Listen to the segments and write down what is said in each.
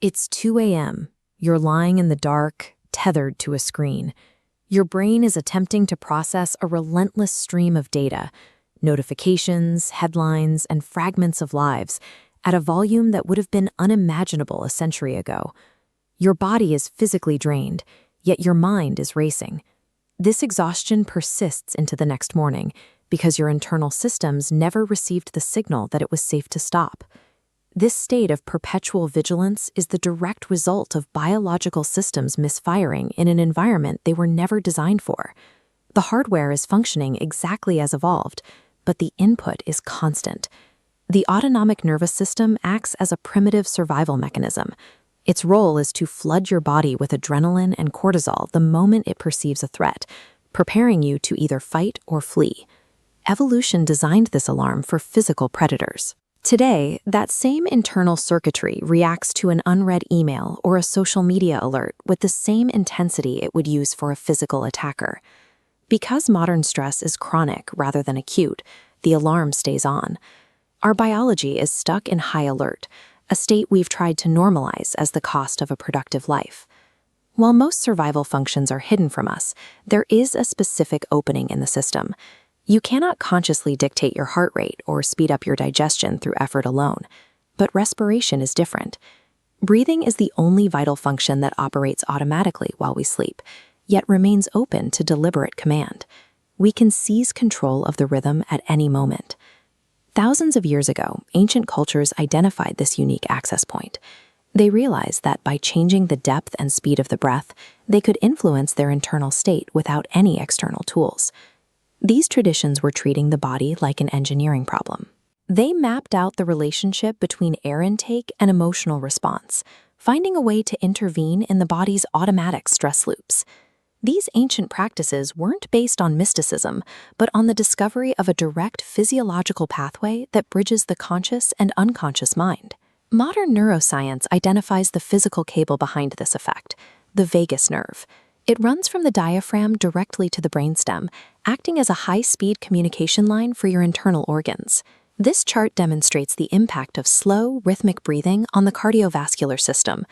It's 2 a.m. You're lying in the dark, tethered to a screen. Your brain is attempting to process a relentless stream of data, notifications, headlines, and fragments of lives at a volume that would have been unimaginable a century ago. Your body is physically drained, yet your mind is racing. This exhaustion persists into the next morning because your internal systems never received the signal that it was safe to stop. This state of perpetual vigilance is the direct result of biological systems misfiring in an environment they were never designed for. The hardware is functioning exactly as evolved, but the input is constant. The autonomic nervous system acts as a primitive survival mechanism. Its role is to flood your body with adrenaline and cortisol the moment it perceives a threat, preparing you to either fight or flee. Evolution designed this alarm for physical predators. Today, that same internal circuitry reacts to an unread email or a social media alert with the same intensity it would use for a physical attacker. Because modern stress is chronic rather than acute, the alarm stays on. Our biology is stuck in high alert, a state we've tried to normalize as the cost of a productive life. While most survival functions are hidden from us, there is a specific opening in the system. You cannot consciously dictate your heart rate or speed up your digestion through effort alone, but respiration is different. Breathing is the only vital function that operates automatically while we sleep, yet remains open to deliberate command. We can seize control of the rhythm at any moment. Thousands of years ago, ancient cultures identified this unique access point. They realized that by changing the depth and speed of the breath, they could influence their internal state without any external tools. These traditions were treating the body like an engineering problem. They mapped out the relationship between air intake and emotional response, finding a way to intervene in the body's automatic stress loops. These ancient practices weren't based on mysticism, but on the discovery of a direct physiological pathway that bridges the conscious and unconscious mind. Modern neuroscience identifies the physical cable behind this effect, the vagus nerve. It runs from the diaphragm directly to the brainstem, acting as a high-speed communication line for your internal organs. This chart demonstrates the impact of slow, rhythmic breathing on the cardiovascular system.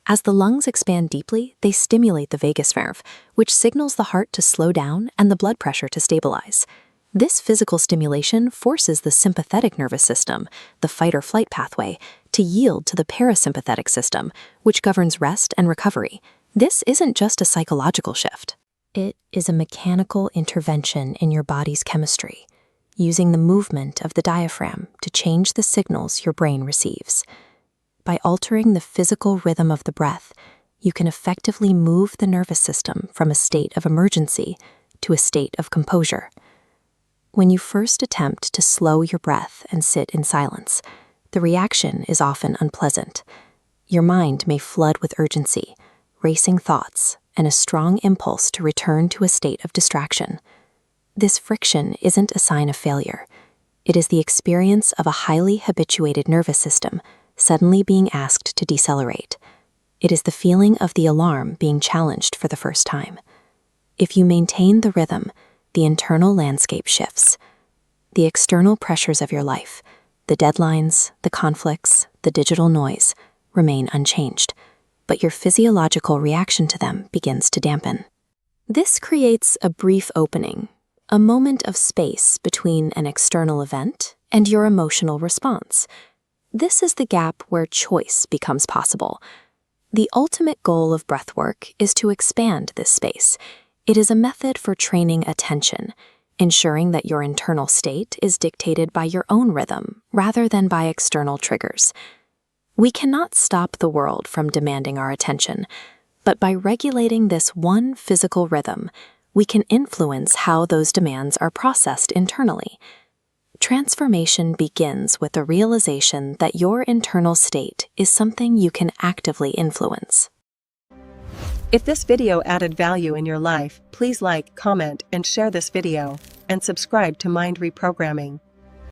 As the lungs expand deeply, they stimulate the vagus nerve, which signals the heart to slow down and the blood pressure to stabilize. This physical stimulation forces the sympathetic nervous system, the fight-or-flight pathway, to yield to the parasympathetic system, which governs rest and recovery. This isn't just a psychological shift. It is a mechanical intervention in your body's chemistry, using the movement of the diaphragm to change the signals your brain receives. By altering the physical rhythm of the breath, you can effectively move the nervous system from a state of emergency to a state of composure. When you first attempt to slow your breath and sit in silence, the reaction is often unpleasant. Your mind may flood with urgency, racing thoughts, and a strong impulse to return to a state of distraction. This friction isn't a sign of failure. It is the experience of a highly habituated nervous system suddenly being asked to decelerate. It is the feeling of the alarm being challenged for the first time. If you maintain the rhythm, the internal landscape shifts. The external pressures of your life, the deadlines, the conflicts, the digital noise, remain unchanged, but your physiological reaction to them begins to dampen. This creates a brief opening, a moment of space between an external event and your emotional response. This is the gap where choice becomes possible. The ultimate goal of breathwork is to expand this space. It is a method for training attention, ensuring that your internal state is dictated by your own rhythm rather than by external triggers. We cannot stop the world from demanding our attention, but by regulating this one physical rhythm, we can influence how those demands are processed internally. Transformation begins with the realization that your internal state is something you can actively influence. If this video added value in your life, please like, comment, and share this video, and subscribe to Mind Reprogramming.